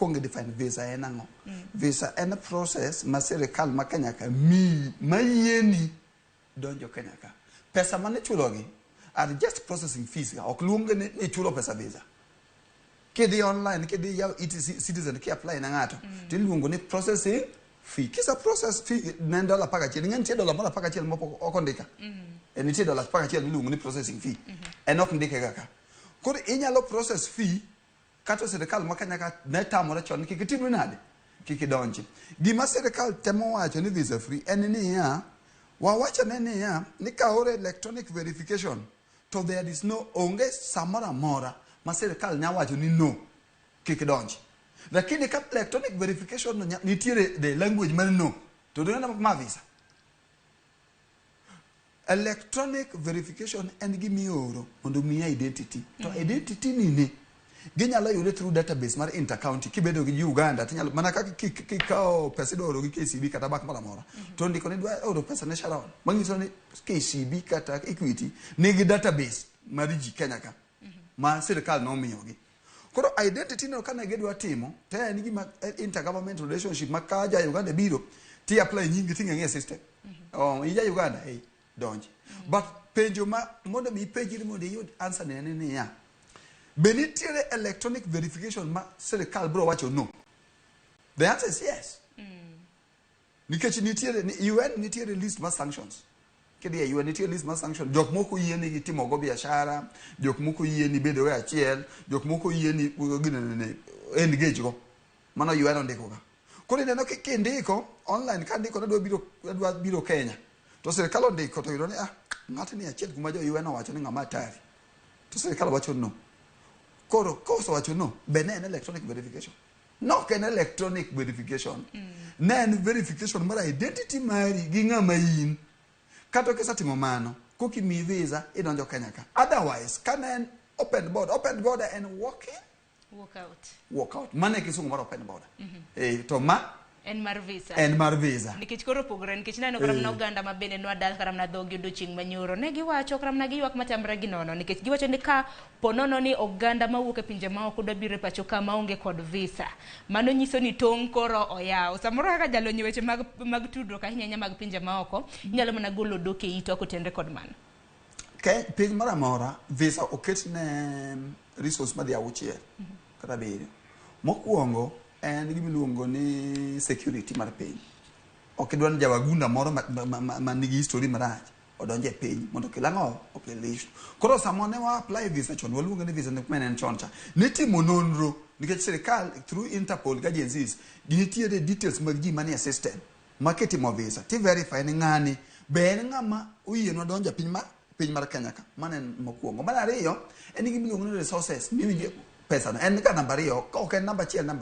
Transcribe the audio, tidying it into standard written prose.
mokwongo define visa en ang'o. Visa en process ma sirkal ma Kenya ka mi mayieni donjo Kenya ka. Pesa mane chulogi are just processing fees. Ok luonge ni chulo pesa visa. Kidi online, kidi yaw citizen ki apply na ng'ato. Tiluongo ni processing fee. Kisa process fee $9 paka chiel. Ng'en tie $1 paka chiel mopo okondika. En tie $1 paka chiel miluongo ni processing fee. En ok ndike kaka. Koro inyalo process fee kato sirkal ma Kenya ka ne tamore chon kik timre nade. Kik donji. Gima sirkal temo wacho ni visa free en ni ya wawacho ni ya ni kaore electronic verification to there is no onge samora mora ma sirkal nya wacho ni no kik donji. Lakini ka electronic verification no nitiere the language man no to do ma visa. Electronic verification en gimioro mondo mi identity. To identity ni ginyalo yude through database mar intercounty kibedo gi Uganda tinyalo mana kaka kikao pesa idoro gi KCB kata bank mara mora to ndiko ni dwa oro pesa ne Sharon mangiso ni KCB kata Equity nigi database mar ji Kenya ka ma sirkal no miyogi. Koro identity no kana gedwa timo te en gima intergovernment relationship makaja Uganda biro ti apply nyingi tinga system. Ija Uganda donji. But penjo ma mondo mi penjiri mondo yud answer ne ya. Benitiere electronic verification ma sirkal bro wacho no. The answer is yes. Nikech nitiere UN nitiere list ma sanctions. Kedi UN nitiere list ma sanctions. Jok moko yieni gitimo go biashara, jok moko yieni bedo e achiel, jok moko yieni ginene engage go. Mano UN ondiko ga. Koro neno kindiko online kandiko na dwa biro Kenya. To sirkal ondiko to yudoni ng'ato ni achiel kuma jo UN owacho ni ng'ama tari. To sirkal wacho no. Koro koso wacho no bene en electronic verification. No ken electronic verification. En verification mar identity mari gi ng'ama in. Kato kisatimo mano koki mi visa idonjo Kenya ka. Otherwise can open border and walk out. Mane kisungu mar open border. To ma en mar visa. Nikech koro pogore nikech neno karam na Uganda ma bende no dal karam na dhogi odiochieng' manyoro ne giwacho karam na giywak matamre gi nono nikech giwacho ni ka ponono ni Uganda mawuok e pinje maoko dwa biro e pachoka maonge kod visa. Mano nyiso ni tong' koro oyaw. Samoro kaka jalonyo weche mag tudruok ahinya mag pinje maoko nyalo mana golo doke ito kotendre kod mano. Piny mara mora visa oket ne resource madhi auchiel kata abiriyo. Mokwongo en gimiluongo ni security mar piny. Ok idwan jawagunda moro ma nigi history marach odonje e piny mondo kilang'o operation. Koro samone wa apply visa chon waluongo ni visa ne kumenen choncha. Nitimo nonro nikech sirkal through Interpol agencies ginitiere details mag ji manie system maketimo visa ti verify ni ng'ani be en ng'ama oyieno donjo piny mar Kenya ka. Mano en mokwongo. Mar ariyo en gimiluongo ni resources miwinjo pesa no en ka namba 2 ok en namba 1 namba